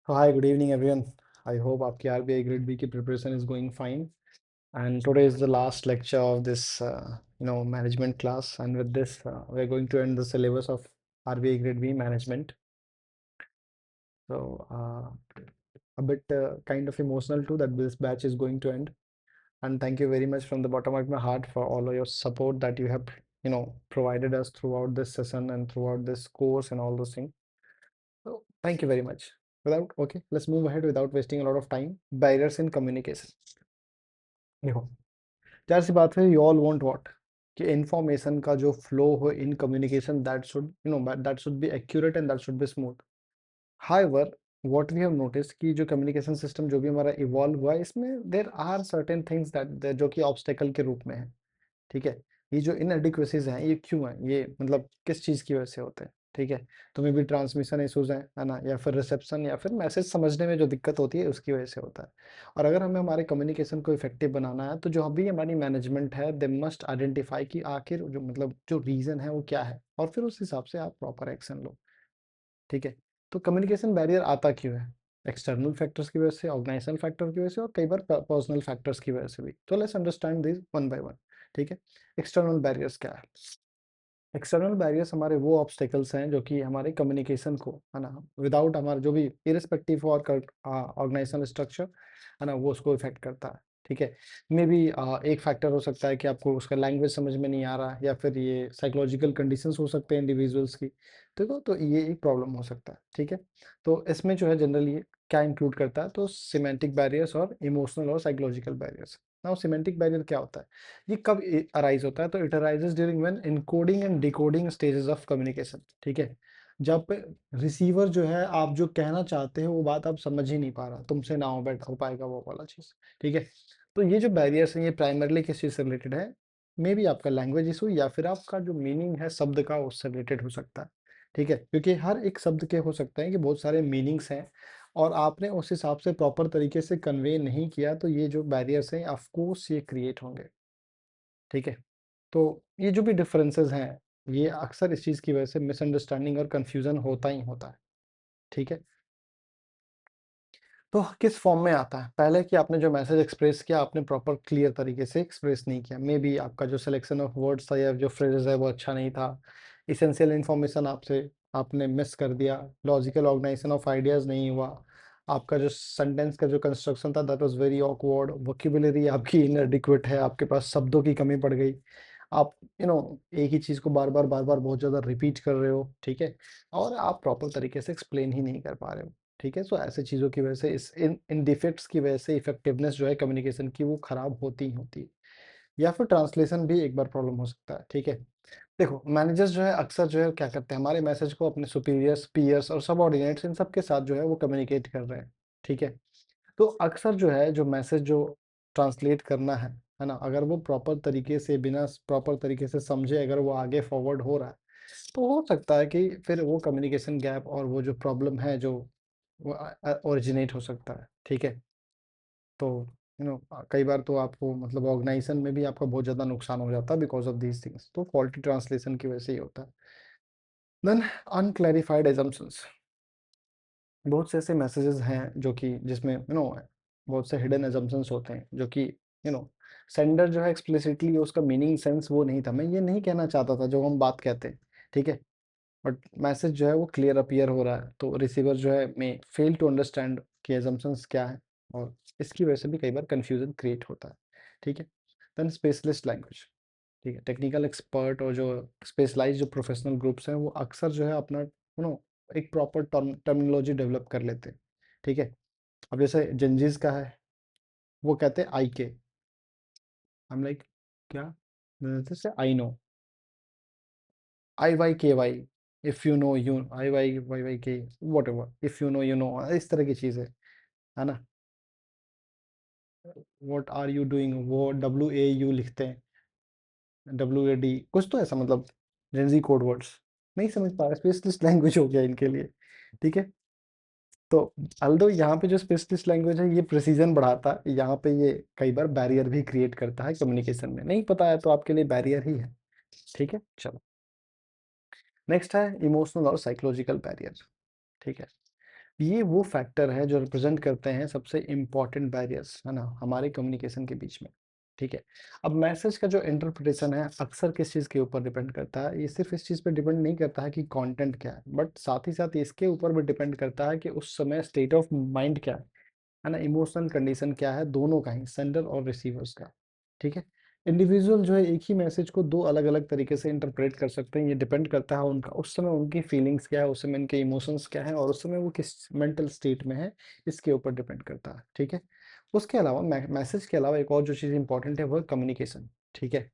Hi, good evening, everyone. I hope आपकी RBI Grade B की preparation is going fine. And today is the last lecture of this, management class. And with this, we're going to end the syllabus of RBI Grade B management. So, a bit kind of emotional too that this batch is going to end. And thank you very much from the bottom of my heart for all of your support that you have, provided us throughout this session and throughout this course and all those things. So thank you very much. Okay, let's move ahead without wasting a lot of time. Barriers in communication. देखो, जाहिर सी बात है, you all want what कि information का जो flow हो in communication that should be accurate and that should be smooth. However, what we have notice कि जो कम्युनिकेशन सिस्टम जो भी हमारा इवॉल्व हुआ है, इसमें there are certain things that जो कि ऑब्स्टेकल के रूप में है. ठीक है, ये जो इनएडिक्वेसीज हैं ये क्यों हैं, ये मतलब किस चीज़ की वजह से होते हैं. ठीक है, तो मे भी ट्रांसमिशन इशूज हैं, है ना, या फिर रिसेप्शन या फिर मैसेज समझने में जो दिक्कत होती है उसकी वजह से होता है. और अगर हमें हमारे कम्युनिकेशन को इफेक्टिव बनाना है तो जो अभी हमारी मैनेजमेंट है दे मस्ट आइडेंटिफाई कि आखिर जो मतलब जो रीज़न है वो क्या है, और फिर उस हिसाब से आप प्रॉपर एक्शन लो. ठीक है, तो कम्युनिकेशन बैरियर आता क्यों है? एक्सटर्नल फैक्टर्स की वजह से, ऑर्गेनाइजेशनल फैक्टर की वजह से, और कई बार पर्सनल फैक्टर्स की वजह से भी. तो let's understand this one by one. ठीक है, एक्सटर्नल बैरियर्स क्या है? एक्सटर्नल बैरियर्स हमारे वो ऑब्स्टेकल्स हैं जो कि हमारे कम्युनिकेशन को, है ना, विदाउट हमारे जो भी इरिस्पेक्टिव और ऑर्गेनाइजेशनल स्ट्रक्चर, है ना, वो उसको इफेक्ट करता है. ठीक है, मे बी एक फैक्टर हो सकता है कि आपको उसका लैंग्वेज समझ में नहीं आ रहा, या फिर ये साइकोलॉजिकल कंडीशंस हो सकते हैं इंडिविजुअल्स की. देखो, तो ये एक प्रॉब्लम हो सकता है. ठीक है, तो इसमें जो है जनरली क्या इंक्लूड करता है, तो सिमेंटिक बैरियर्स और इमोशनल और psychological barriers. Now semantic barrier क्या होता है, ये कब अराइज होता है? तो it arises during when encoding and decoding stages of communication. ठीक है, जब रिसीवर जो है आप जो कहना चाहते हो वो बात आप समझ ही नहीं पा रहा, तुमसे ना हो पाएगा वो वाला चीज. ठीक है, तो ये जो बैरियर्स हैं ये प्राइमरली किस चीज से रिलेटेड है? मे बी आपका लैंग्वेज इशू, या फिर आपका जो मीनिंग है शब्द का उससे रिलेटेड हो सकता है. ठीक है, क्योंकि हर एक शब्द के हो सकते हैं कि बहुत सारे मीनिंग्स हैं, और आपने उस हिसाब से प्रॉपर तरीके से कन्वे नहीं किया, तो ये जो बैरियर्स हैं ऑफ कोर्स ये क्रिएट होंगे. ठीक है, तो ये जो भी डिफरेंसेस हैं ये अक्सर इस चीज़ की वजह से मिसअंडरस्टैंडिंग और कंफ्यूजन होता ही होता है. ठीक है, तो किस फॉर्म में आता है? पहले कि आपने जो मैसेज एक्सप्रेस किया आपने प्रॉपर क्लियर तरीके से एक्सप्रेस नहीं किया, मे बी आपका जो सिलेक्शन ऑफ वर्ड्स था या जो फ्रेजेस है वो अच्छा नहीं था, इसेंशियल इन्फॉर्मेशन आपसे आपने मिस कर दिया, लॉजिकल ऑर्गेनाइजेशन ऑफ आइडियाज़ नहीं हुआ, आपका जो सेंटेंस का जो कंस्ट्रक्शन था that was very awkward, vocabulary आपकी इनएडिक्वेट है, आपके पास शब्दों की कमी पड़ गई, आप एक ही चीज़ को बार बार बहुत ज़्यादा रिपीट कर रहे हो. ठीक है, और आप प्रॉपर तरीके से एक्सप्लेन ही नहीं कर पा रहे हो. ठीक है, सो ऐसे चीज़ों की वजह से इस इन डिफेक्ट्स की वजह से इफेक्टिवनेस जो है कम्युनिकेशन की वो खराब होती ही होती है, या फिर ट्रांसलेशन भी एक बार प्रॉब्लम हो सकता है. ठीक है, देखो, मैनेजर्स जो है अक्सर जो है क्या करते हैं, हमारे मैसेज को अपने सुपीरियर्स, पीयर्स और सबऑर्डिनेट्स इन सब के साथ जो है वो कम्युनिकेट कर रहे हैं. ठीक है, तो अक्सर जो है जो मैसेज जो ट्रांसलेट करना है ना, अगर वो प्रॉपर तरीके से बिना प्रॉपर तरीके से समझे अगर वो आगे फॉरवर्ड हो रहा है, तो हो सकता है कि फिर वो कम्युनिकेशन गैप और वो जो प्रॉब्लम है जो वो ओरिजिनेट हो सकता है. ठीक है, तो कई बार तो आपको मतलब ऑर्गेनाइजेशन में भी आपका बहुत ज़्यादा नुकसान हो जाता है बिकॉज ऑफ दीज थिंग्स, तो फॉल्टी ट्रांसलेशन की वजह से ही होता है. Then unclarified assumptions. बहुत से ऐसे मैसेजेस हैं जो कि जिसमें बहुत से हिडन एजम्पशंस होते हैं जो कि यू नो सेंडर जो है एक्सप्लिसिटली उसका मीनिंग सेंस वो नहीं था, मैं ये नहीं कहना चाहता था जो हम बात कहते हैं. ठीक है, बट मैसेज जो है वो क्लियर अपीयर हो रहा है, तो रिसीवर जो है मे फेल टू अंडरस्टैंड कि एजम्पशंस क्या है, और इसकी वजह से भी कई बार कंफ्यूजन क्रिएट होता है. ठीक है, देन स्पेशलिस्ट लैंग्वेज. ठीक है, टेक्निकल एक्सपर्ट और जो स्पेशलाइज जो प्रोफेशनल ग्रुप्स हैं वो अक्सर जो है अपना एक प्रॉपर टर्मिनोलॉजी डेवलप कर लेते हैं. ठीक है, अब जैसे जंजीज का है, वो कहते हैं आई के, हम लाइक क्या, जैसे I know, I Y K Y, if you know you, I Y Y Y K, whatever, if you know you know, इस तरह की चीज़ है ना. वॉट आर यू डूइंग, वो डब्ल्यू ए यू लिखते हैं, डब्ल्यू ए डी, कुछ तो ऐसा मतलब जेंजी कोड वर्ड्स नहीं समझ पा रहे, स्पेशलिस्ट लैंग्वेज हो गया इनके लिए. ठीक है, तो अल्दो यहाँ पे जो स्पेशलिस्ट लैंग्वेज है ये प्रिसीजन बढ़ाता है, यहाँ पे ये कई बार बैरियर भी क्रिएट करता है कम्युनिकेशन में, नहीं पता है तो आपके लिए बैरियर ही है. ठीक है, चलो नेक्स्ट है इमोशनल और साइकोलॉजिकल बैरियर. ठीक है, ये वो फैक्टर है जो रिप्रेजेंट करते हैं सबसे इम्पोर्टेंट बैरियर्स, है ना, हमारे कम्युनिकेशन के बीच में। ठीक है। अब मैसेज का जो इंटरप्रिटेशन है अक्सर किस चीज़ के ऊपर डिपेंड करता है, ये सिर्फ इस चीज़ पे डिपेंड नहीं करता है कि कंटेंट क्या है, बट साथ ही साथ इसके ऊपर भी डिपेंड करता है कि उस समय स्टेट ऑफ माइंड क्या है ना, इमोशनल कंडीशन क्या है, दोनों का ही, सेंडर और रिसीवर्स का। ठीक है। इंडिविजुअल जो है एक ही मैसेज को दो अलग अलग तरीके से इंटरप्रेट कर सकते हैं, ये डिपेंड करता है उनका उस समय उनकी फीलिंग्स क्या है, उस समय उनके इमोशंस क्या है, और उस समय वो किस मेंटल स्टेट में है, इसके ऊपर डिपेंड करता है। ठीक है। उसके अलावा मैसेज के अलावा एक और जो चीज़ इंपॉर्टेंट है वो है कम्युनिकेशन। ठीक है।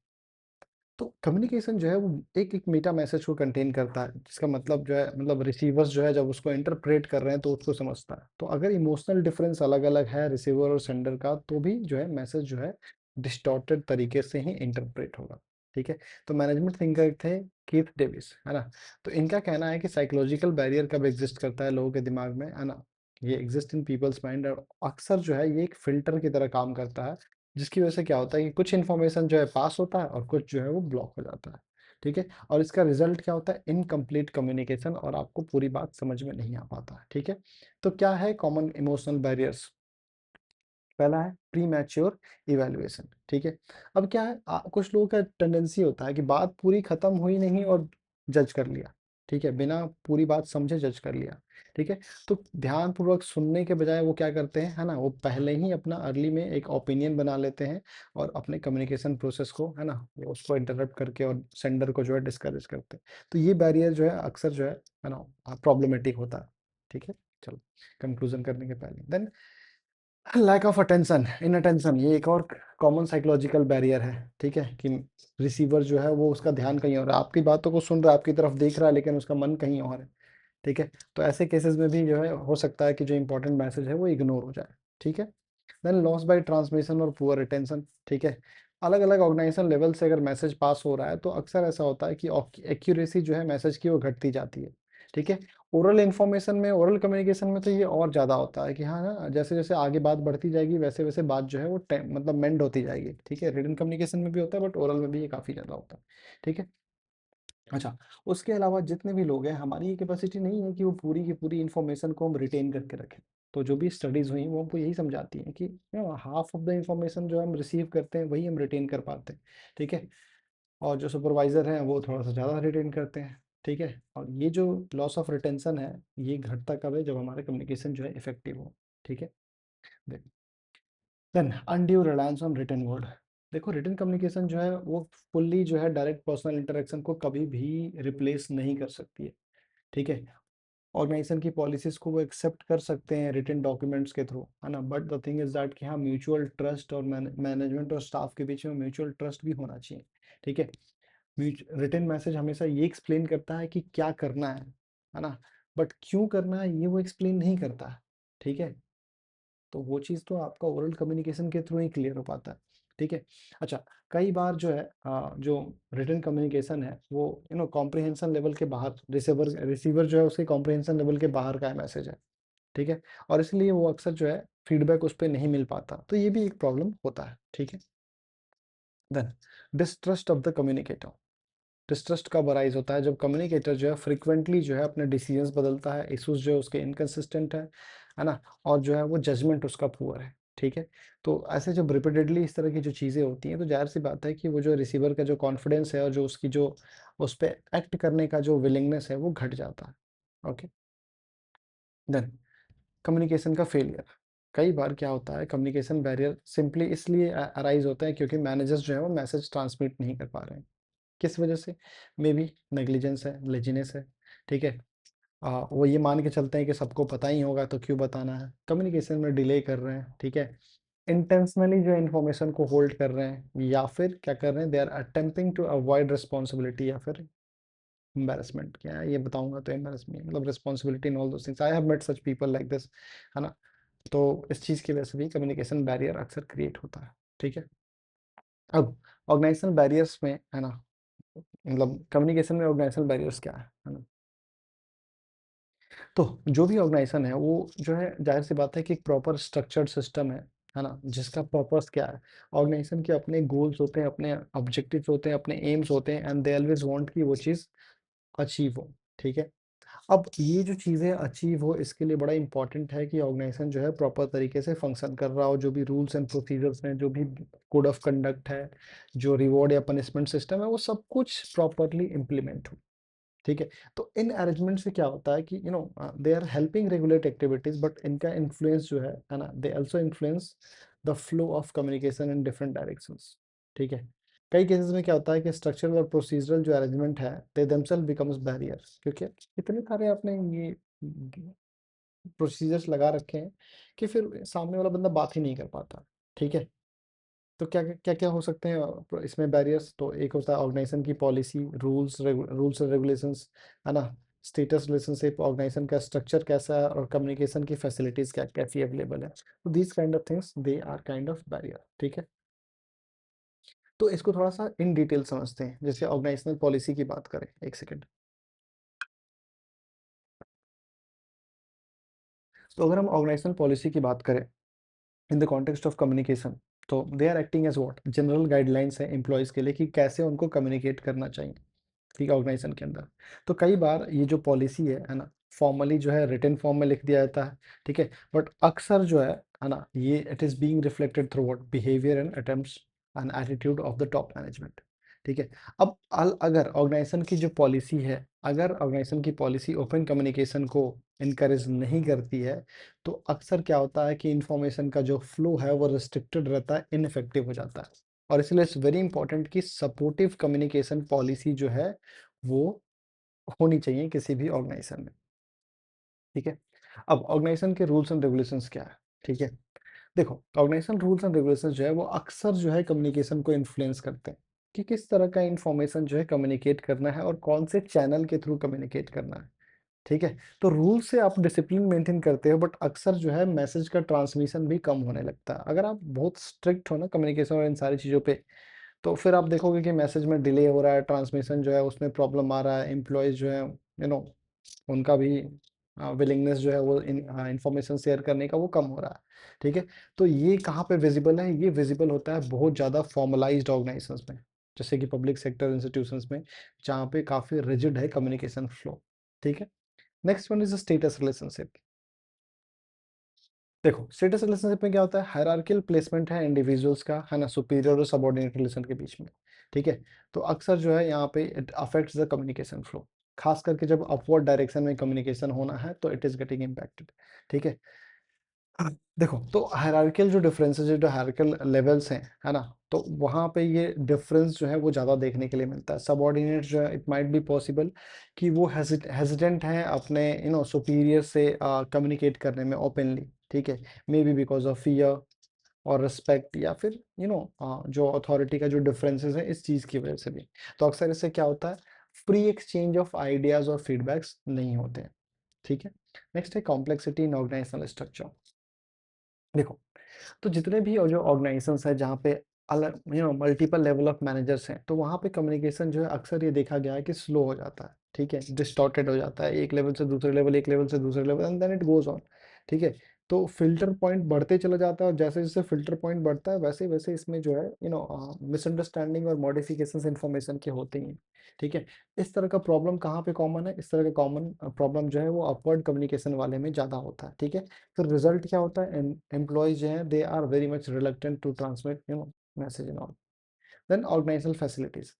तो कम्युनिकेशन जो है वो एक एक मेटा मैसेज को कंटेन करता है, जिसका मतलब जो है, मतलब रिसीवर्स जो है जब उसको इंटरप्रेट कर रहे हैं तो उसको समझता है। तो अगर इमोशनल डिफरेंस अलग अलग है रिसीवर और सेंडर का, तो भी जो है मैसेज जो है डिस्टॉर्टेड तरीके से ही इंटरप्रेट होगा। ठीक है। तो मैनेजमेंट थिंकर थे कीथ डेविस, है ना। तो इनका कहना है कि साइकोलॉजिकल बैरियर कब एग्जिस्ट करता है लोगों के दिमाग में, है ना, ये एग्जिस्ट इन पीपल्स माइंड, और अक्सर जो है ये एक फिल्टर की तरह काम करता है, जिसकी वजह से क्या होता है कि कुछ इन्फॉर्मेशन जो है पास होता है और कुछ जो है वो ब्लॉक हो जाता है। ठीक है। और इसका रिजल्ट क्या होता है, इनकम्प्लीट कम्युनिकेशन, और आपको पूरी बात समझ में नहीं आ पाता है। ठीक है। तो क्या है कॉमन इमोशनल बैरियर्स? पहला है प्री मैच्योर इवैल्यूएशन। ठीक है। अब क्या है, कुछ लोगों का टेंडेंसी होता है कि बात पूरी खत्म हुई नहीं और जज कर लिया। ठीक है, बिना पूरी बात समझे जज कर लिया। ठीक है। तो ध्यानपूर्वक सुनने के बजाय वो क्या करते हैं, है ना, वो पहले ही अपना अर्ली में एक ओपिनियन बना लेते हैं, और अपने कम्युनिकेशन प्रोसेस को, है ना, वो उसको इंटरप्ट करके और सेंडर को जो है डिस्करेज करते हैं। तो ये बैरियर जो है अक्सर जो है ना, प्रॉब्लमेटिक होता है। ठीक है। चलो, कंक्लूजन करने के पहले then, lack of attention, inattention, ये एक और कॉमन साइकोलॉजिकल बैरियर है। ठीक है, कि रिसीवर जो है वो उसका ध्यान कहीं और है, आपकी बातों को सुन रहा है, आपकी तरफ देख रहा है, लेकिन उसका मन कहीं और है। ठीक है। तो ऐसे केसेस में भी जो है हो सकता है कि जो इंपॉर्टेंट मैसेज है वो इग्नोर हो जाए। ठीक है। देन लॉस बाय ट्रांसमिशन और पुअर रिटेंशन। ठीक है। अलग अलग ऑर्गेनाइजेशन लेवल से अगर मैसेज पास हो रहा है तो अक्सर ऐसा होता है कि एक्यूरेसी जो है मैसेज की वो घटती जाती है। ठीक है। ओरल इन्फॉर्मेशन में, ओरल कम्युनिकेशन में तो ये और ज़्यादा होता है कि हाँ ना, जैसे जैसे आगे बात बढ़ती जाएगी वैसे वैसे बात जो है वो मतलब मेंड होती जाएगी। ठीक है। रिटन कम्युनिकेशन में भी होता है, बट ओरल में भी ये काफ़ी ज़्यादा होता है। ठीक है। अच्छा, उसके अलावा जितने भी लोग हैं, हमारी ये कैपेसिटी नहीं है कि वो पूरी की पूरी इन्फॉर्मेशन को हम रिटेन करके रखें। तो जो भी स्टडीज़ हुई वो हमको यही समझाती हैं कि हाफ ऑफ द इन्फॉर्मेशन जो हम रिसीव करते हैं वही हम रिटेन कर पाते हैं। ठीक है। और जो सुपरवाइज़र हैं वो थोड़ा सा ज़्यादा रिटेन करते हैं। ठीक है। और ये जो लॉस ऑफ रिटेंशन है, ये घटता कब है, जब हमारा कम्युनिकेशन जो है इफेक्टिव हो। ठीक है। Then undue reliance on written word. देखो, रिटन कम्युनिकेशन जो है वो फुल्ली जो है डायरेक्ट पर्सनल इंटरेक्शन को कभी भी रिप्लेस नहीं कर सकती है। ठीक है। ऑर्गेनाइजेशन की पॉलिसीज को वो एक्सेप्ट कर सकते हैं रिटन डॉक्यूमेंट्स के थ्रू, है ना, but the thing is that कि हाँ, म्यूचुअल ट्रस्ट और मैनेजमेंट और स्टाफ के बीच में म्यूचुअल ट्रस्ट भी होना चाहिए। ठीक है। रिटन मैसेज हमेशा ये एक्सप्लेन करता है कि क्या करना है ना, बट क्यों करना है ये वो एक्सप्लेन नहीं करता है। ठीक है। तो वो चीज़ तो आपका ओरल कम्युनिकेशन के थ्रू ही क्लियर हो पाता है। ठीक है। अच्छा, कई बार जो है जो रिटन कम्युनिकेशन है वो कॉम्प्रिहेंशन लेवल के बाहर, रिसीवर रिसीवर जो है उसके कॉम्प्रिहेंशन लेवल के बाहर का मैसेज है। ठीक है। और इसलिए वो अक्सर जो है फीडबैक उस पर नहीं मिल पाता, तो ये भी एक प्रॉब्लम होता है। ठीक है। Then distrust of the communicator. Distrust कब अराइज होता है, जब कम्युनिकेटर जो है फ्रिक्वेंटली जो है अपने डिसीजंस बदलता है, इशूज जो है उसके इनकंसिस्टेंट है ना, और जो है वो जजमेंट उसका पुअर है। ठीक है। तो ऐसे जब रिपीटेडली इस तरह की जो चीज़ें होती हैं, तो जाहिर सी बात है कि वो जो रिसीवर का जो कॉन्फिडेंस है और जो उसकी जो उस पर एक्ट करने का जो विलिंगनेस है वो घट जाता है। ओके। देन कम्युनिकेशन का फेलियर। कई बार क्या होता है, कम्युनिकेशन बैरियर सिंपली इसलिए अराइज होता है क्योंकि मैनेजर्स जो है वो मैसेज ट्रांसमिट नहीं कर पा रहे हैं। किस वजह से? मे बी नेग्लिजेंस है, लेजीनेस है। ठीक है। वो ये मान के चलते हैं कि सबको पता ही होगा तो क्यों बताना है, कम्युनिकेशन में डिले कर रहे हैं। ठीक है। इंटेंशनली जो इन्फॉर्मेशन को होल्ड कर रहे हैं, या फिर क्या कर रहे हैं, they are attempting to avoid responsibility, या फिर एम्बेरसमेंट। क्या है ये बताऊंगा तो एम्बेरसमेंट मतलब responsibility in all those things, I have met such people like this, है ना। तो इस चीज़ की वजह से भी कम्युनिकेशन बैरियर अक्सर क्रिएट होता है। ठीक है। अब ऑर्गेनाइजेशनल बैरियर्स में, है ना, मतलब कम्युनिकेशन में ऑर्गेनाइजेशनल बैरियर्स क्या है ना। तो जो भी ऑर्गेनाइजेशन है वो जो है, जाहिर सी बात है कि एक प्रॉपर स्ट्रक्चर्ड सिस्टम है ना, जिसका पर्पस क्या है, ऑर्गेनाइजेशन के अपने गोल्स होते हैं, अपने ऑब्जेक्टिव्स होते हैं, अपने एम्स होते हैं, एंड दे ऑलवेज वांट कि वो चीज़ अचीव हो। ठीक है। अब ये जो चीज़ें अचीव हो इसके लिए बड़ा इम्पोर्टेंट है कि ऑर्गेनाइजेशन जो है प्रॉपर तरीके से फंक्शन कर रहा हो, जो भी रूल्स एंड प्रोसीजर्स हैं, जो भी कोड ऑफ कंडक्ट है, जो रिवॉर्ड या पनिशमेंट सिस्टम है, वो सब कुछ प्रॉपरली इम्प्लीमेंट हो। ठीक है? तो इन अरेंजमेंट से क्या होता है कि they are helping regulate activities, but इनका इन्फ्लुएंस जो है ना? They also influence the flow of communication in different directions. ठीक है? कई केसेस में क्या होता है कि स्ट्रक्चरल और प्रोसीजरल जो अरेंजमेंट है, दे देमसेल्फ बिकम्स बैरियर, क्योंकि इतने सारे आपने ये प्रोसीजर्स लगा रखे हैं कि फिर सामने वाला बंदा बात ही नहीं कर पाता। ठीक है? तो क्या-क्या हो सकते हैं इसमें बैरियर्स? तो एक होता है ऑर्गेनाइजेशन की पॉलिसी, रूल्स एंड रेगुलेशंस, है ना? स्टेटस रिलेशनशिप, ऑर्गेनाइजेशन का स्ट्रक्चर कैसा है और कम्युनिकेशन की फैसिलिटीज़ क्या कैसी अवेलेबल है। तो these kind of things they are kind of barrier, ठीक है? तो इसको थोड़ा-सा इन डिटेल समझते हैं। जैसे ऑर्गेनाइजेशनल पॉलिसी की बात करें, 1 सेकंड। तो अगर हम ऑर्गेनाइजेशनल पॉलिसी की बात करें in the context of communication, तो they are acting as what? General guidelines है एम्प्लॉइज़ के लिए कि कैसे उनको कम्युनिकेट करना चाहिए। ठीक है, ऑर्गेनाइजेशन के अंदर। तो कई बार ये जो पॉलिसी है ना? फॉर्मली जो है रिटन फॉर्म में लिख दिया जाता है, ठीक है? बट अक्सर जो है ना? ये it is being reflected through what? Behaviour and attempts and attitude of the top management, ठीक है? अब अगर ऑर्गेनाइजेशन की जो पॉलिसी है, अगर ऑर्गेनाइजेशन की पॉलिसी ओपन कम्युनिकेशन को एनकरेज नहीं करती है, तो अक्सर क्या होता है कि इन्फॉर्मेशन का जो फ्लो है वो रिस्ट्रिक्टेड रहता है, इनइफेक्टिव हो जाता है। और इसलिए इट्स वेरी इंपॉर्टेंट कि सपोर्टिव कम्युनिकेशन पॉलिसी जो है वो होनी चाहिए किसी भी ऑर्गेनाइजेशन में, ठीक है? अब ऑर्गेनाइजेशन के रूल्स एंड रेगुलेशंस क्या है, ठीक है? देखो, ऑर्गेनाइजेशन रूल्स एंड रेगुलेशंस जो है वो अक्सर जो है कम्युनिकेशन को इन्फ्लुएंस करते हैं कि किस तरह का इन्फॉर्मेशन जो है कम्युनिकेट करना है और कौन से चैनल के थ्रू कम्युनिकेट करना है, ठीक है? तो रूल से आप डिसिप्लिन मेंटेन करते हो, बट अक्सर जो है मैसेज का ट्रांसमिशन भी कम होने लगता है। अगर आप बहुत स्ट्रिक्ट हो ना कम्युनिकेशन और इन सारी चीज़ों पे, तो फिर आप देखोगे कि मैसेज में डिले हो रहा है, ट्रांसमिशन जो है उसमें प्रॉब्लम आ रहा है, एम्प्लॉइज़ जो है उनका भी विलिंगनेस जो है वो इन्फॉर्मेशन शेयर करने का वो कम हो रहा है, ठीक है? तो ये कहाँ पे विज़िबल है? ये विज़िबल होता है बहुत ज़्यादा फॉर्मलाइज़्ड ऑर्गेनाइजेशंस में, जैसे कि पब्लिक सेक्टर इंस्टीट्यूशंस में, जहाँ पे काफ़ी रिजिड है कम्युनिकेशन फ्लो, ठीक है? Next one is the status relationship. देखो, स्टेटस रिलेशनशिप में क्या होता है? हायरार्कियल प्लेसमेंट है इंडिविजुअल्स का, है ना? सुपीरियर और सबऑर्डिनेट रिलेशन के बीच में, ठीक है? तो अक्सर जो है यहाँ पे it affects the communication flow, खास करके जब अपवर्ड डायरेक्शन में कम्युनिकेशन होना है तो इट इज़ गेटिंग इम्पैक्टेड, ठीक है? हाँ, देखो, तो हायरार्कियल जो डिफरेंसेस है, जो हायरार्कियल लेवल्स हैं, है ना? तो वहाँ पे ये डिफरेंस जो है वो ज़्यादा देखने के लिए मिलता है। सबऑर्डिनेट जो है इट माइट बी पॉसिबल कि वो हेजिटेंट हैं अपने सुपीरियर से कम्युनिकेट करने में ओपनली, ठीक है? May be because of fear और रिस्पेक्ट, या फिर जो अथॉरिटी का जो डिफरेंसेस है इस चीज़ की वजह से भी। तो अक्सर इससे क्या होता है? फ्री एक्सचेंज ऑफ आइडियाज़ और फीडबैक्स नहीं होते हैं, ठीक है? नेक्स्ट है कॉम्प्लेक्सिटी इन ऑर्गेनाइजेशनल स्ट्रक्चर। देखो, तो जितने भी जो ऑर्गेनाइजेशंस हैं जहाँ पे अलग मल्टीपल लेवल ऑफ मैनेजर्स हैं, तो वहाँ पे कम्युनिकेशन जो है अक्सर ये देखा गया है कि स्लो हो जाता है, ठीक है? डिस्टॉर्टेड हो जाता है, एक लेवल से दूसरे लेवल, एक लेवल से दूसरे level, and then it goes on, ठीक है? तो फ़िल्टर पॉइंट बढ़ते चला जाता है और जैसे-जैसे फ़िल्टर पॉइंट बढ़ता है वैसे-वैसे इसमें जो है मिसअंडरस्टैंडिंग और मॉडिफिकेशंस इन्फॉर्मेशन के होते ही हैं, ठीक है? इस तरह का प्रॉब्लम कहाँ पे कॉमन है? इस तरह का कॉमन प्रॉब्लम जो है वो अपवर्ड कम्युनिकेशन वाले में ज़्यादा होता है, ठीक है? फिर रिजल्ट क्या होता है? एम्प्लॉइज जो हैं they are very much reluctant to transmit message and all. Then organisational facilities.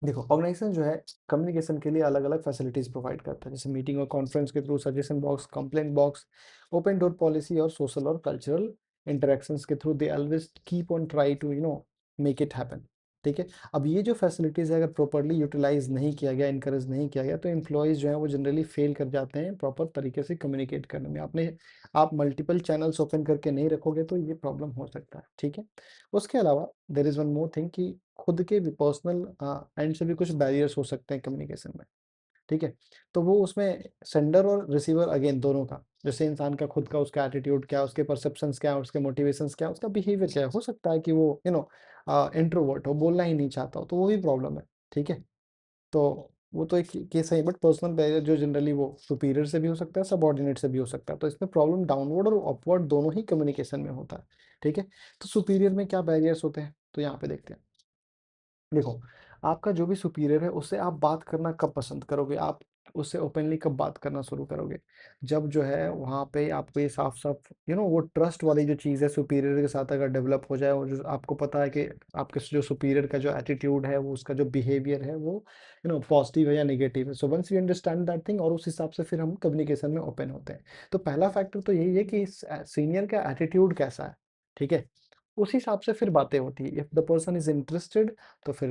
देखो, ऑर्गेनाइजेशन जो है कम्युनिकेशन के लिए अलग अलग फैसिलिटीज प्रोवाइड करता है, जैसे मीटिंग और कॉन्फ्रेंस के through, suggestion box, complaint box, open door policy और सोशल और कल्चरल इंटरेक्शंस के through they always keep on try to make it happen, ठीक है? अब ये जो फैसिलिटीज है अगर प्रॉपरली यूटिलाइज नहीं किया गया, इनकरेज नहीं किया गया, तो एम्प्लॉयज जो है वो जनरली फेल कर जाते हैं प्रॉपर तरीके से कम्युनिकेट करने में। आप मल्टीपल चैनल्स ओपन करके नहीं रखोगे तो ये प्रॉब्लम हो सकता है, ठीक है? उसके अलावा there is one more thing कि खुद के भी पर्सनल एंड से भी कुछ बैरियर्स हो सकते हैं कम्युनिकेशन में, ठीक है? तो वो उसमें सेंडर और रिसीवर अगेन दोनों का, जैसे इंसान का खुद का उसका एटीट्यूड क्या है, उसके परसेप्शंस क्या है, उसके मोटिवेशंस क्या है, उसका बिहेवियर क्या है। हो सकता है कि वो इंट्रोवर्ट हो, बोलना ही नहीं चाहता हो, तो वो भी प्रॉब्लम है, ठीक है? तो वो तो एक केस है, बट पर्सनल बैरियर जो जनरली वो सुपीरियर से भी हो सकता है, सबऑर्डिनेट से भी हो सकता है। तो इसमें प्रॉब्लम डाउनवर्ड और अपवर्ड दोनों ही कम्युनिकेशन में होता है, ठीक है? तो सुपीरियर में क्या बैरियर्स होते हैं? तो यहाँ पे देखते हैं। देखो, आपका जो भी सुपीरियर है उससे आप बात करना कब पसंद करोगे? आप उससे ओपनली कब बात करना शुरू करोगे? जब जो है वहाँ पे आपको ये साफ-साफ वो ट्रस्ट वाली जो चीज़ है सुपीरियर के साथ अगर डेवलप हो जाए और जो आपको पता है कि आपके जो सुपीरियर का जो एटीट्यूड है, वो उसका जो बिहेवियर है वो पॉजिटिव है या नेगेटिव है। So once we understand that thing और उस हिसाब से फिर हम कम्युनिकेशन में ओपन होते हैं। तो पहला फैक्टर तो यही है कि इस सीनियर का एटीट्यूड कैसा है, ठीक है? उस हिसाब से फिर बातें होती है। If the person is interested तो फिर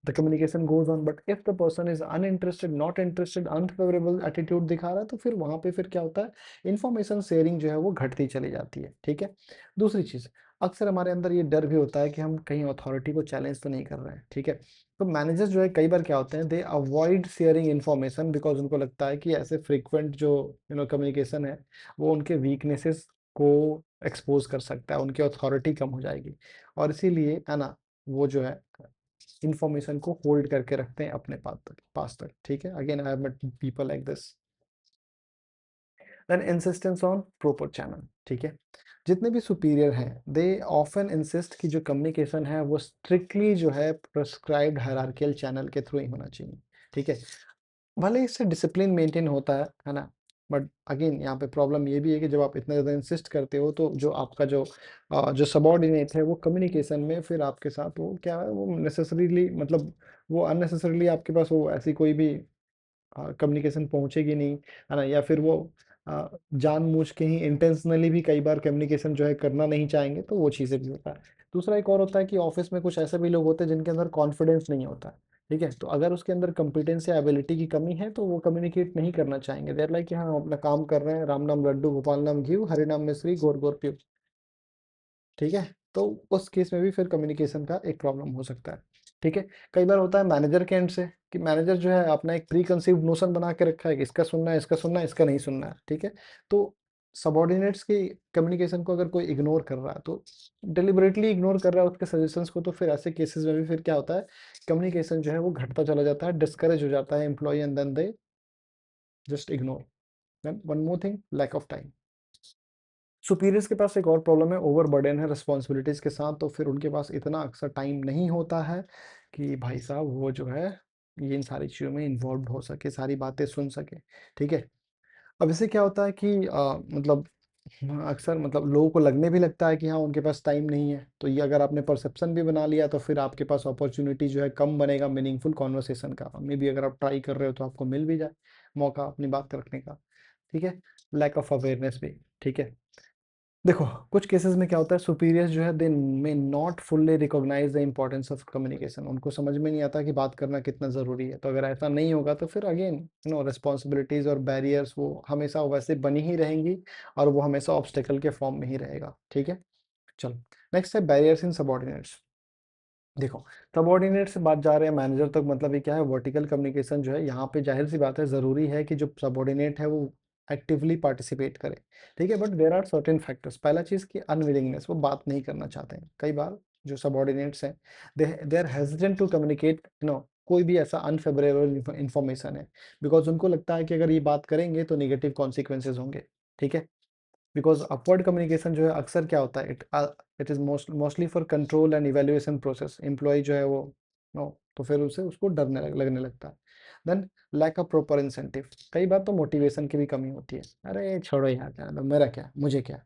the communication goes on, but if the person is uninterested, not interested, unfavourable attitude दिखा रहा है तो फिर वहाँ पे फिर क्या होता है, इन्फॉर्मेशन शेयरिंग जो है वो घटती चली जाती है, ठीक है? दूसरी चीज़, अक्सर हमारे अंदर ये डर भी होता है कि हम कहीं अथॉरिटी को चैलेंज तो नहीं कर रहे हैं, ठीक है? तो मैनेजर्स जो है कई बार क्या होते हैं, दे अवॉइड शेयरिंग इन्फॉर्मेशन बिकॉज़ उनको लगता है कि ऐसे फ्रीक्वेंट जो कम्युनिकेशन है, वो उनके वीकनेसेस को एक्सपोज़ कर सकता है, उनकी अथॉरिटी कम हो जाएगी और इसीलिए है ना, वो जो है इन्फॉर्मेशन को होल्ड करके रखते हैं अपने पास तक, ठीक है? Again I have met people like this. Then insistence on proper channel, ठीक है? जितने भी सुपीरियर हैं, दे ऑफन इंसिस्ट कि जो कम्युनिकेशन है वो स्ट्रिक्टली जो है प्रिस्क्राइब्ड हायरार्किकल चैनल के थ्रू ही होना चाहिए, ठीक है? भले ही इससे डिसिप्लिन मेंटेन होता है ना? बट अगेन यहाँ पे प्रॉब्लम ये भी है कि जब आप इतना ज़्यादा इंसिस्ट करते हो तो जो आपका जो सबॉर्डिनेट है वो कम्युनिकेशन में फिर आपके साथ वो क्या है, वो नेसेसरीली मतलब वो अननेसेसरीली आपके पास वो ऐसी कोई भी कम्युनिकेशन पहुँचेगी नहीं, है ना? या फिर वो जानबूझ के ही इंटेंशनली भी कई बार कम्युनिकेशन जो है करना नहीं चाहेंगे, तो वो चीज़ें भी होता है। दूसरा एक और होता है कि ऑफ़िस में कुछ ऐसे भी लोग होते हैं जिनके अंदर कॉन्फिडेंस नहीं होता है, ठीक है? तो अगर उसके अंदर कॉम्पिटेंस या एबिलिटी की कमी है, तो वो कम्युनिकेट नहीं करना चाहेंगे। दे आर लाइक कि हाँ, हम अपना काम कर रहे हैं, राम नाम लड्डू, गोपाल नाम घिऊ, हरि नाम मिश्री, घोर घोर पीऊ। ठीक है? तो उस केस में भी फिर कम्युनिकेशन का एक प्रॉब्लम हो सकता है, ठीक है? कई बार होता है मैनेजर के एंड से कि मैनेजर जो है अपना एक प्री कंसीव्ड नोशन बना के रखा है कि इसका सुनना है, इसका सुनना है, इसका नहीं सुनना है, ठीक है? तो सबऑर्डिनेट्स की कम्युनिकेशन को अगर कोई इग्नोर कर रहा है, तो डिलिबरेटली इग्नोर कर रहा है उसके सजेशंस को, तो फिर ऐसे केसेस में भी फिर क्या होता है, कम्युनिकेशन जो है वो घटता चला जाता है, डिस्करेज हो जाता है employee and then they just ignore. Then one more thing, lack of time. Superiors के पास एक और प्रॉब्लम है, ओवरबर्डन है रिस्पॉन्सिबिलिटीज़ के साथ, तो फिर उनके पास इतना अक्सर टाइम नहीं होता है कि भाई साहब वो जो है ये इन सारी चीज़ों में इन्वॉल्व्ड हो सके, सारी बातें सुन सके, ठीक है? अब इससे क्या होता है कि मतलब अक्सर मतलब लोगों को लगने भी लगता है कि हाँ, उनके पास टाइम नहीं है, तो ये अगर आपने परसेप्शन भी बना लिया तो फिर आपके पास अपॉर्च्युनिटी जो है कम बनेगा मीनिंगफुल कन्वर्सेशन का। मेबी अगर आप ट्राई कर रहे हो तो आपको मिल भी जाए मौका अपनी बात रखने का, ठीक है? लैक ऑफ अवेयरनेस भी, ठीक है? देखो, कुछ केसेस में क्या होता है, सुपीरियर्स जो है they may not fully recognize the importance of communication. उनको समझ में नहीं आता कि बात करना कितना ज़रूरी है। तो अगर ऐसा नहीं होगा तो फिर अगेन रिस्पॉन्सिबिलिटीज़ और बैरियर्स वो हमेशा वैसे बनी ही रहेंगी और वो हमेशा ऑब्स्टेकल के फॉर्म में ही रहेगा, ठीक है? चलो, नेक्स्ट है बैरियर्स इन सबऑर्डिनेट्स। देखो, सबऑर्डिनेट से बात जा रहे हैं मैनेजर तक, मतलब ये क्या है, वर्टिकल कम्युनिकेशन जो है यहाँ पे जाहिर सी बात है, ज़रूरी है कि जो सबऑर्डिनेट है वो एक्टिवली पार्टिसिपेट करे, ठीक है? But there are certain factors. पहला चीज़ कि अनविलिंगनेस, वो बात नहीं करना चाहते हैं। कई बार जो सबऑर्डिनेट्स हैं, they are hesitant to communicate कोई भी ऐसा अनफेवरेबल इन्फॉर्मेशन है, बिकॉज़ उनको लगता है कि अगर ये बात करेंगे तो नेगेटिव कॉन्सिक्वेंसेज़ होंगे, ठीक है? बिकॉज़ अपवर्ड कम्युनिकेशन जो है अक्सर क्या होता है, it is mostly for control and evaluation process. Employee जो है वो नो तो फिर उसे उसको डरने लगने लगता है। Then lack of proper incentive, कई बार तो मोटिवेशन की भी कमी होती है। अरे छोड़ो यार, जाने दो, मेरा क्या, मुझे क्या,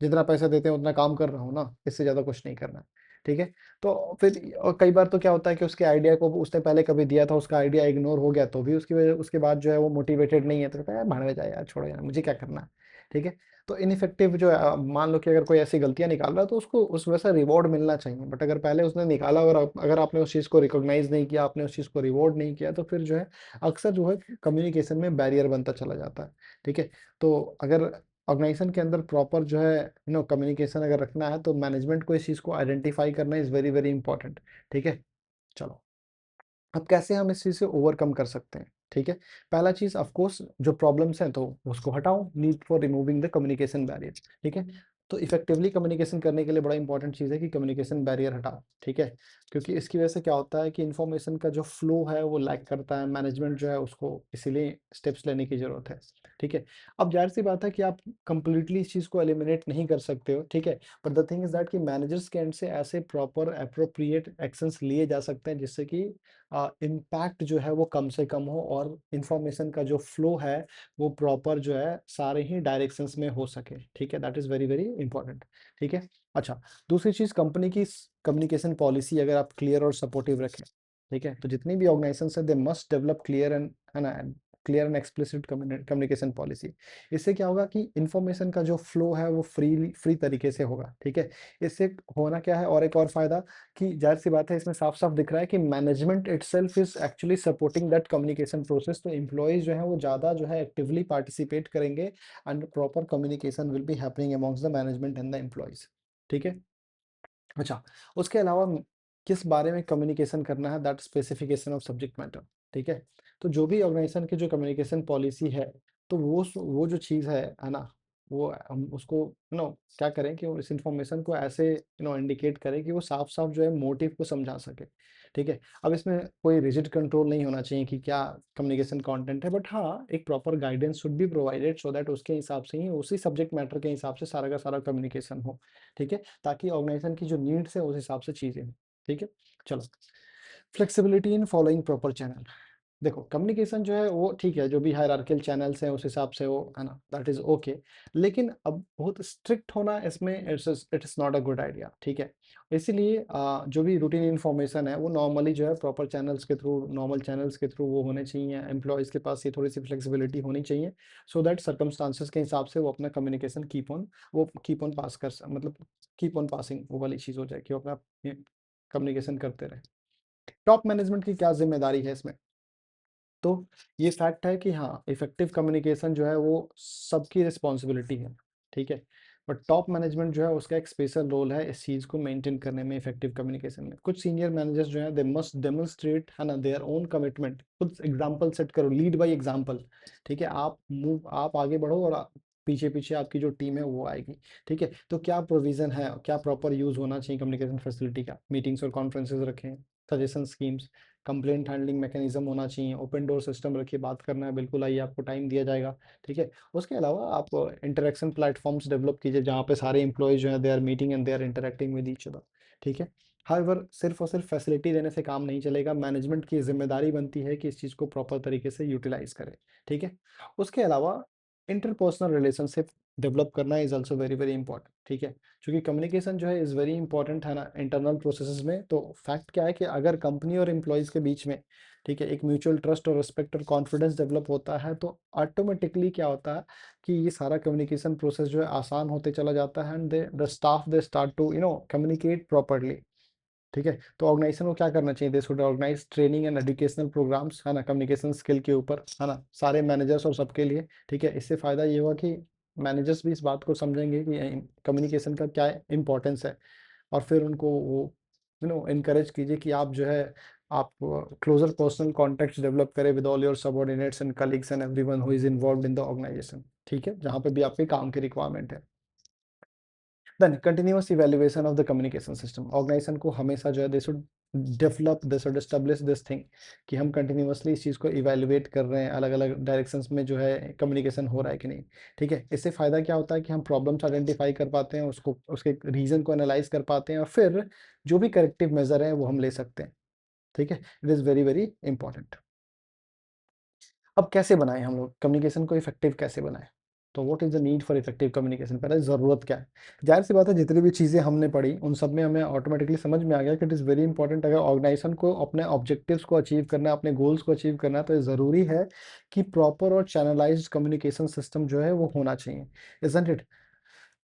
जितना पैसा देते हैं उतना काम कर रहा हूँ ना, इससे ज़्यादा कुछ नहीं करना है, ठीक है? तो फिर और कई बार तो क्या होता है कि उसके आइडिया को उसने पहले कभी दिया था, उसका आइडिया इग्नोर हो गया, तो भी उसकी वजह उसके बाद जो है वो मोटिवेटेड नहीं है, तो कहता है यार भाड़ में जाए यार, छोड़ो यार, मुझे क्या करना है, ठीक है? तो इनइफेक्टिव जो है, मान लो कि अगर कोई ऐसी गलतियाँ निकाल रहा है तो उसको उस वैसा रिवॉर्ड मिलना चाहिए। बट अगर पहले उसने निकाला और अगर आपने उस चीज़ को रिकॉग्नाइज़ नहीं किया, आपने उस चीज़ को रिवॉर्ड नहीं किया, तो फिर जो है अक्सर जो है कम्युनिकेशन में बैरियर बनता चला जाता है, ठीक है? तो अगर ऑर्गेनाइजेशन के अंदर प्रॉपर जो है कम्युनिकेशन अगर रखना है, तो मैनेजमेंट को इस चीज़को आइडेंटिफाई करना इज़ वेरी, वेरी इंपॉर्टेंट, ठीक है? चलो। अब कैसे हम इस चीज़ से ओवरकम कर सकते हैं, ठीक है? पहला चीज़ ऑफ कोर्स जो प्रॉब्लम्स हैं तो उसको हटाओ, need for removing the communication barrier, ठीक है? तो इफेक्टिवली कम्युनिकेशन करने के लिए बड़ा इंपॉर्टेंट चीज़ है कि कम्युनिकेशन बैरियर हटाओ, ठीक है? क्योंकि इसकी वजह से क्या होता है कि इन्फॉर्मेशन का जो फ्लो है वो लैग करता है, मैनेजमेंट जो है उसको इसीलिए स्टेप्स लेने की ज़रूरत है, ठीक है? अब ज़ाहिर-सी बात है कि आप कंप्लीटली इस चीज़ को एलिमिनेट नहीं कर सकते हो, ठीक है? But the thing is that कि मैनेजर्स के एंड से ऐसे प्रॉपर एप्रोप्रिएट एक्शंस लिए जा सकते हैं जिससे कि इम्पैक्ट जो है वो कम से कम हो और इंफॉर्मेशन का जो फ्लो है वो प्रॉपर जो है सारे ही डायरेक्शंस में हो सके। ठीक है, that is very very important. ठीक है, अच्छा, दूसरी चीज़, कंपनी की कम्युनिकेशन पॉलिसी अगर आप क्लियर और सपोर्टिव रखें, ठीक है, तो जितनी भी ऑर्गेनाइजेशन है they must develop clear and, है ना, clear and explicit communication policy. इससे क्या होगा कि इंफॉर्मेशन का जो फ्लो है वो फ्री तरीके से होगा। ठीक है, इससे होना क्या है, और एक और फायदा, कि जाहिर सी बात है इसमें साफ साफ दिख रहा है कि management itself is actually supporting that communication process. तो एम्प्लॉयज जो है वो ज़्यादा जो है एक्टिवली पार्टिसिपेट करेंगे and proper communication will be happening amongst the management and the employees. ठीक है, अच्छा, उसके अलावा किस बारे में कम्युनिकेशन करना है, that specification of subject matter. ठीक है, तो जो भी ऑर्गेनाइजेशन की जो कम्युनिकेशन पॉलिसी है, तो वो जो चीज़ है ना, वो हम उसको क्या करें कि इस इंफॉर्मेशन को ऐसे इंडिकेट करें कि वो साफ साफ जो है मोटिव को समझा सके। ठीक है, अब इसमें कोई रिजिड कंट्रोल नहीं होना चाहिए कि क्या कम्युनिकेशन कंटेंट है, बट हाँ, एक proper guidance should be provided so that उसके हिसाब से ही, उसी सब्जेक्ट मैटर के हिसाब से सारा का सारा कम्युनिकेशन हो। ठीक है, ताकि ऑर्गेनाइजेशन की जो नीड्स है उस हिसाब से चीजें हों। ठीक है, चलो, flexibility in following proper channel. देखो, कम्युनिकेशन जो है वो ठीक है, जो भी हायरार्कियल चैनल्स हैं उस हिसाब से वो, है ना, दैट इज ओके। लेकिन अब बहुत स्ट्रिक्ट होना इसमें it's not a good idea. ठीक है, इसीलिए जो भी रूटीन इन्फॉर्मेशन है वो नॉर्मली जो है प्रॉपर चैनल्स के थ्रू, नॉर्मल चैनल्स के थ्रू वो होने चाहिए। एम्प्लॉयज़ के पास ये थोड़ी सी फ्लेक्सिबिलिटी होनी चाहिए, सो दैट सर्कमस्टांसेस के हिसाब से वो अपना कम्युनिकेशन कीप ऑन पास मतलब कीप ऑन पासिंग, वो वाली चीज़ हो जाए कि वो अपना कम्युनिकेशन करते रहे। टॉप मैनेजमेंट की क्या जिम्मेदारी है इसमें? तो ये फैक्ट है कि हाँ, इफेक्टिव कम्युनिकेशन जो है वो सबकी रिस्पॉन्सिबिलिटी है। ठीक है, बट टॉप मैनेजमेंट जो है उसका एक स्पेशल रोल है इस चीज़ को मेंटेन करने में, इफेक्टिव कम्युनिकेशन में। कुछ सीनियर मैनेजर्स जो है दे मस्ट डेमोन्स्ट्रेट, है ना, देयर ओन कमिटमेंट, खुद एग्जांपल सेट करो, लीड बाय एग्जांपल। ठीक है, आप आगे बढ़ो और पीछे पीछे आपकी जो टीम है वो आएगी। ठीक है, तो क्या प्रोविजन है, क्या प्रॉपर यूज होना चाहिए कम्युनिकेशन फैसिलिटी का, मीटिंग्स और कॉन्फ्रेंसेस रखें, suggestion schemes, complaint handling mechanism होना चाहिए, ओपन डोर सिस्टम रखिए, बात करना है बिल्कुल आइए, आपको टाइम दिया जाएगा। ठीक है, उसके अलावा आप इंटरेक्शन प्लेटफॉर्म्स डेवलप कीजिए जहाँ पे सारे एम्प्लॉयज जो है they are meeting and they are interacting with each other. ठीक है, हाउएवर सिर्फ और सिर्फ फैसिलिटी देने से काम नहीं चलेगा, मैनेजमेंट की जिम्मेदारी बनती है कि इस चीज़ को प्रॉपर तरीके से यूटिलाइज करे। ठीक है, उसके अलावा इंटरपर्सनल रिलेशनशिप डेवलप करना is also very very important. ठीक है, क्योंकि कम्युनिकेशन जो है इज़ वेरी इंपॉर्टेंट, है ना, इंटरनल प्रोसेसेस में। तो फैक्ट क्या है कि अगर कंपनी और एम्प्लॉयज़ के बीच में, ठीक है, एक म्यूचुअल ट्रस्ट और रिस्पेक्ट और कॉन्फिडेंस डेवलप होता है, तो ऑटोमेटिकली क्या होता है कि ये सारा कम्युनिकेशन प्रोसेस जो है आसान होते चला जाता है and the staff they start to communicate properly. ठीक है, तो ऑर्गेनाइजेशन को क्या करना चाहिए, they should organise training and educational programmes, है ना, कम्युनिकेशन स्किल के ऊपर, है ना, सारे मैनेजर्स और सबके लिए। ठीक है, इससे फायदा ये हुआ कि मैनेजर्स भी इस बात को समझेंगे कि कम्युनिकेशन का क्या इंपॉर्टेंस है, और फिर उनको वो इनकरेज कीजिए कि आप जो है आप क्लोजर पर्सनल कॉन्टेक्ट डेवलप करें with all your subordinates and colleagues and everyone who is involved in the organisation. ठीक है, जहाँ पे भी आपके काम की रिक्वायरमेंट है। Then continuous evaluation of the communication system, organisation को हमेशा जो है they should develop, they should establish this thing कि हम कंटिन्यूअसली इस चीज़ को इवैल्यूएट कर रहे हैं, अलग अलग डायरेक्शंस में जो है कम्युनिकेशन हो रहा है कि नहीं। ठीक है, इससे फ़ायदा क्या होता है कि हम प्रॉब्लम्स आइडेंटिफाई कर पाते हैं, उसको उसके रीज़न को एनालाइज कर पाते हैं, और फिर जो भी करेक्टिव मेजर है वो हम ले सकते हैं। ठीक है, it is very very important. अब कैसे बनाएं हम लोग कम्युनिकेशन को इफेक्टिव, कैसे बनाएं? तो what is the need for effective communication, पहले ज़रूरत क्या है? जाहिर सी बात है, जितनी भी चीज़ें हमने पढ़ी उन सब में हमें ऑटोमेटिकली समझ में आ गया कि इट इज़ वेरी इंपॉर्टेंट। अगर ऑर्गेनाइजेशन को अपने ऑब्जेक्टिव्स को अचीव करना है, अपने गोल्स को अचीव करना है, तो ये ज़रूरी है कि प्रॉपर और चैनलाइज्ड कम्युनिकेशन सिस्टम जो है वो होना चाहिए, इजंट इट?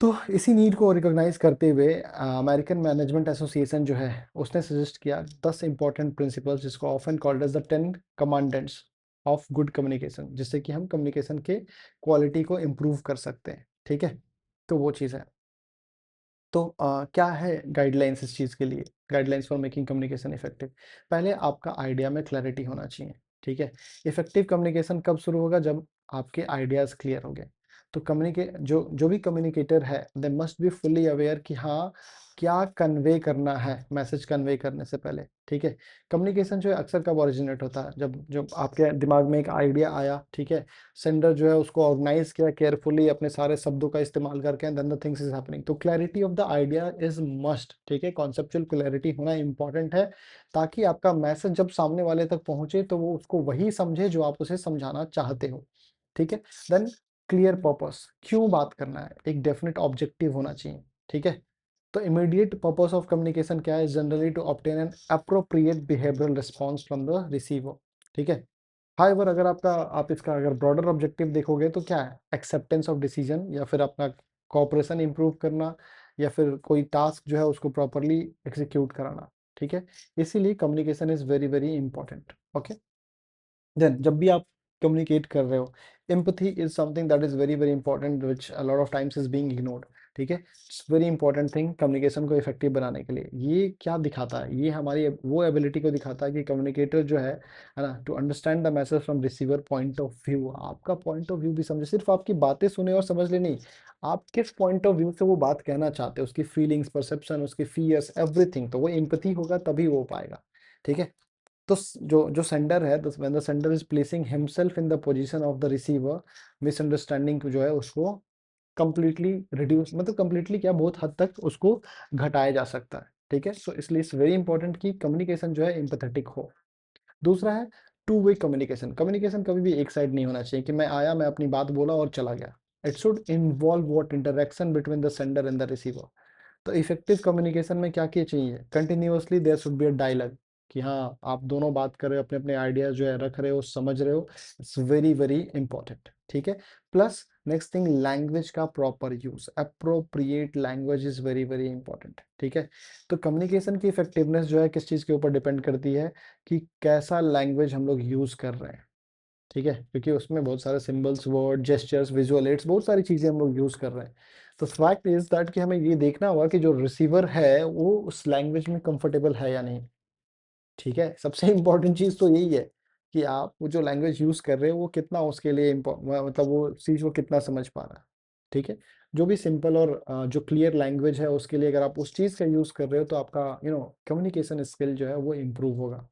तो इसी नीड को रिकॉग्नाइज करते हुए अमेरिकन मैनेजमेंट एसोसिएशन जो है उसने सजेस्ट किया 10 इंपॉर्टेंट प्रिंसिपल्स, जिसको often called as the 10 commandments of good communication, जिससे कि हम कम्युनिकेशन के क्वालिटी को इम्प्रूव कर सकते हैं। ठीक है, तो वो चीज़ है। तो क्या है गाइडलाइंस इस चीज़ के लिए, guidelines for making communication effective? पहले आपका आइडिया में क्लैरिटी होना चाहिए। ठीक है, इफेक्टिव कम्युनिकेशन कब शुरू होगा, जब आपके आइडियाज़ क्लियर हो गए। तो कम्युनिके जो जो भी कम्युनिकेटर है they must be fully aware कि हाँ, क्या कन्वे करना है मैसेज कन्वे करने से पहले, ठीक है। कम्युनिकेशन जो है अक्सर कब ओरिजिनेट होता है, जब जब आपके दिमाग में एक आइडिया आया, ठीक है, सेंडर जो है उसको ऑर्गेनाइज किया केयरफुली अपने सारे शब्दों का इस्तेमाल करके, and then the things is happening. तो clarity of the idea is must, ठीक है, कॉन्सेप्चुअल क्लैरिटी होना इंपॉर्टेंट है, ताकि आपका मैसेज जब सामने वाले तक पहुंचे तो वो उसको वही समझे जो आप उसे समझाना चाहते हो, ठीक है। देन क्लियर पर्पस, क्यों बात करना है, एक डेफिनेट ऑब्जेक्टिव होना चाहिए, ठीक है। तो इमीडिएट पर्पस ऑफ कम्युनिकेशन क्या है, generally to obtain an appropriate behavioural response from the receiver, ठीक है। हाउएवर अगर आप इसका अगर ब्रॉडर ऑब्जेक्टिव देखोगे तो क्या है, एक्सेप्टेंस ऑफ डिसीजन, या फिर अपना कोऑपरेशन इंप्रूव करना, या फिर कोई टास्क जो है उसको प्रॉपरली एग्जीक्यूट कराना, ठीक है। इसीलिए communication is very very important, okay. Then जब भी आप कम्युनिकेट कर रहे हो, empathy is something that is very very important which a lot of times is being ignored, ठीक है। It's very important thing communication को इफेक्टिव बनाने के लिए। ये क्या दिखाता है, ये हमारी वो एबिलिटी को दिखाता है कि कम्युनिकेटर जो है ना, to understand the message from receiver point of view, आपका पॉइंट ऑफ व्यू भी समझे, सिर्फ आपकी बातें सुने और समझ ले नहीं, आप किस पॉइंट ऑफ व्यू से वो बात कहना चाहते हो, उसकी फीलिंग्स, परसेप्शन, उसकी फियर्स, एवरीथिंग, तो वो एम्पैथी होगा तभी हो पाएगा, ठीक है। तो जो जो सेंडर है, when the sender is placing himself in the position of the receiver, misunderstanding जो है उसको कंप्लीटली रिड्यूस, मतलब कंप्लीटली क्या, बहुत हद तक उसको घटाया जा सकता है, ठीक है। सो इसलिए इट्स वेरी इंपॉर्टेंट कि कम्युनिकेशन जो है एम्पैथेटिक हो। दूसरा है टू वे कम्युनिकेशन। कम्युनिकेशन कभी भी एक साइड नहीं होना चाहिए कि मैं आया, मैं अपनी बात बोला और चला गया। It should involve what interaction between the sender and the receiver. तो इफेक्टिव कम्युनिकेशन में क्या क्या चाहिए, continuously there should be a dialogue, कि हाँ आप दोनों बात कर रहे हो, अपने अपने आइडियाज जो है रख रहे हो, समझ रहे हो, इट्स वेरी वेरी इंपॉर्टेंट, ठीक है। प्लस नेक्स्ट थिंग, लैंग्वेज का proper use, appropriate language is very very important, ठीक है। तो कम्युनिकेशन की इफेक्टिवनेस जो है किस चीज के ऊपर डिपेंड करती है, कि कैसा लैंग्वेज हम लोग यूज कर रहे हैं, ठीक है, क्योंकि उसमें बहुत सारे symbols, word, gestures, visual aids, बहुत सारी चीजें हम लोग यूज कर रहे हैं। तो फैक्ट इज दैट कि हमें ये देखना होगा कि जो रिसीवर है वो उस लैंग्वेज में कंफर्टेबल है या नहीं, ठीक है। सबसे इंपॉर्टेंट चीज तो यही है कि आप वो जो लैंग्वेज यूज कर रहे हो वो कितना उसके लिए मतलब वो चीज वो कितना समझ पा रहा है, ठीक है। जो भी सिंपल और जो क्लियर लैंग्वेज है उसके लिए अगर आप उस चीज का यूज कर रहे हो तो आपका कम्युनिकेशन स्किल जो है वो इम्प्रूव होगा,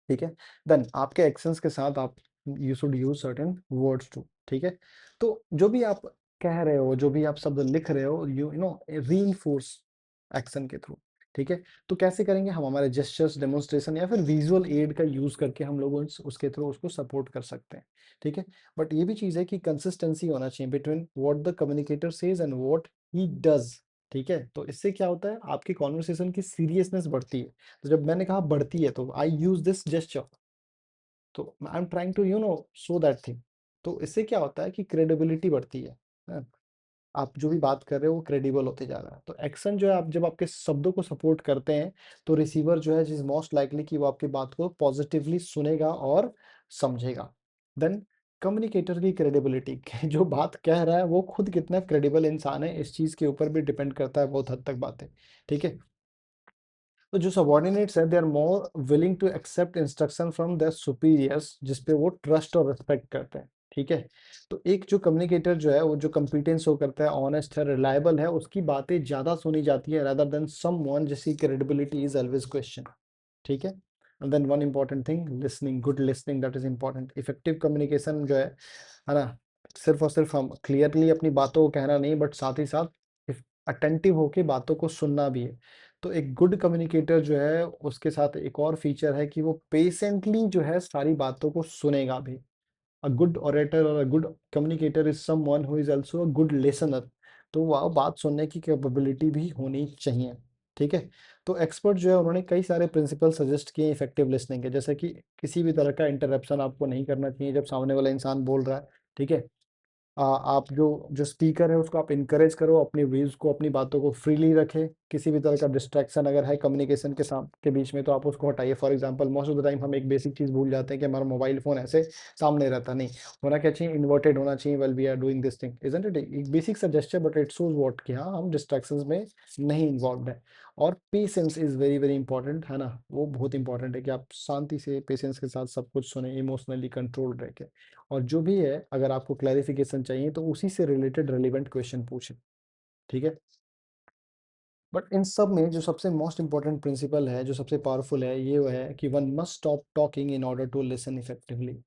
ठीक है। देन आपके एक्शंस के साथ आप you should use certain words to, ठीक है। तो जो भी आप कह रहे हो, जो भी आप शब्द लिख रहे हो, यू नो रीइंफोर्स एक्शन के थ्रू, ठीक है। तो कैसे करेंगे हम, हमारे जेस्चर्स, डेमोन्स्ट्रेशन या फिर विजुअल एड का यूज करके हम लोग उसके थ्रू उसको सपोर्ट कर सकते हैं, ठीक है। बट ये भी चीज है कि कंसिस्टेंसी होना चाहिए between what the communicator says and what he does, ठीक है। तो इससे क्या होता है, आपकी कॉन्वर्सेशन की सीरियसनेस बढ़ती है। तो जब मैंने कहा बढ़ती है, तो आई यूज दिस जेस्चर, तो I am trying to show that thing. तो इससे क्या होता है कि क्रेडिबिलिटी बढ़ती है। आप जो भी बात कर रहे हो वो क्रेडिबल होते जा रहा है। तो एक्शन जो है, आप जब आपके शब्दों को सपोर्ट करते हैं तो रिसीवर जो है इज मोस्ट लाइकली कि वो आपकी बात को पॉजिटिवली सुनेगा और समझेगा। देन कम्युनिकेटर की क्रेडिबिलिटी जो बात कह रहा है वो खुद कितना क्रेडिबल इंसान है, इस चीज के ऊपर भी डिपेंड करता है बहुत हद तक बातें, ठीक है। तो जो सबॉर्डिनेट्स हैं they are more willing to accept instruction from their superiors, जिसपे वो ट्रस्ट और रिस्पेक्ट करते हैं, ठीक है। तो एक जो कम्युनिकेटर जो है वो जो कंपिटेंस शो करता है, ऑनेस्ट है, रिलायबल है, उसकी बातें ज्यादा सुनी जाती है रादर देन समवन जिसकी क्रेडिबिलिटी इज ऑलवेज क्वेश्चन, ठीक है। And then one important thing, listening, good listening, that is important. Effective communication जो है ना, सिर्फ और सिर्फ हम क्लियरली अपनी बातों को कहना नहीं, बट साथ ही साथ अटेंटिव होके बातों को सुनना भी है। तो एक गुड कम्युनिकेटर जो है उसके साथ एक और फीचर है कि वो पेशेंटली जो है सारी बातों को सुनेगा भी। अ गुड ओरेटर और a good communicator is someone who is also a good listener. तो वह बात सुनने की कैपेबिलिटी भी होनी चाहिए, ठीक है। तो एक्सपर्ट जो है उन्होंने कई सारे प्रिंसिपल सजेस्ट किए इफेक्टिव लिसनिंग के, जैसे कि किसी भी तरह का इंटरप्शन आपको नहीं करना चाहिए जब सामने वाला इंसान बोल रहा है, ठीक है। आप जो जो स्पीकर है उसको आप इनकरेज करो, अपनी व्यूज को, अपनी बातों को फ्रीली रखें। किसी भी तरह का डिस्ट्रैक्शन अगर है कम्युनिकेशन के बीच में तो आप उसको हटाइए। For example most of the time हम एक बेसिक चीज भूल जाते हैं कि हमारा मोबाइल फोन ऐसे सामने रहता नहीं, होना क्या चाहिए, इन्वर्टेड होना चाहिए well we are doing this thing, isn't it. एक बेसिक सा gesture but it shows what कि हाँ हम डिस्ट्रैक्शंस में नहीं इन्वॉल्व है। और patience is very very important, है ना, वो बहुत इंपॉर्टेंट है कि आप शांति से पेशेंस के साथ सब कुछ सुने, इमोशनली कंट्रोल रह के, और जो भी है अगर आपको क्लैरिफिकेशन चाहिए तो उसी से रिलेटेड रेलिवेंट क्वेश्चन पूछें, ठीक है। बट इन सब में जो सबसे मोस्ट इंपॉर्टेंट प्रिंसिपल है, जो सबसे पावरफुल है, ये वो है कि one must stop talking in order to listen effectively.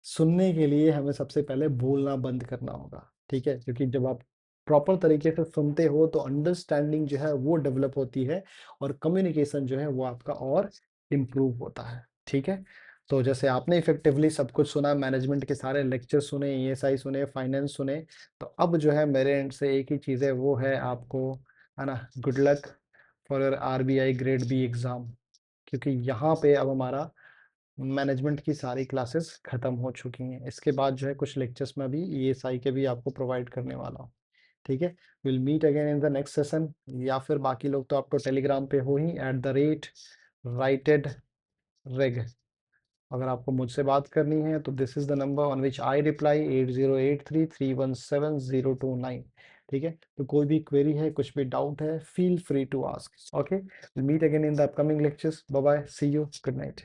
सुनने के लिए हमें सबसे पहले बोलना बंद करना होगा, ठीक है, क्योंकि जब आप प्रॉपर तरीके से सुनते हो तो अंडरस्टैंडिंग जो है वो डेवलप होती है, और कम्युनिकेशन जो है वो आपका और इम्प्रूव होता है, ठीक है। तो जैसे आपने इफेक्टिवली सब कुछ सुना, मैनेजमेंट के सारे लेक्चर सुने, ईएसआई सुने, फाइनेंस सुने, तो अब जो है मेरे एंड से एक ही चीज़ है, वो है आपको, है ना, good luck for your RBI grade B exam, क्योंकि यहाँ पे अब हमारा मैनेजमेंट की सारी क्लासेस खत्म हो चुकी हैं। इसके बाद जो है कुछ लेक्चर्स में भी ईएसआई के भी आपको प्रोवाइड करने वाला हूँ, ठीक है। Will meet again in the next session, या फिर बाकी लोग तो आपको टेलीग्राम पे हो ही, @rated reg। अगर आपको मुझसे बात करनी है तो this is the number on which I reply, 8083317029, ठीक है। तो कोई भी क्वेरी है, कुछ भी डाउट है, feel free to ask, okay. Will meet again in the upcoming lectures, bye bye, see you, good night.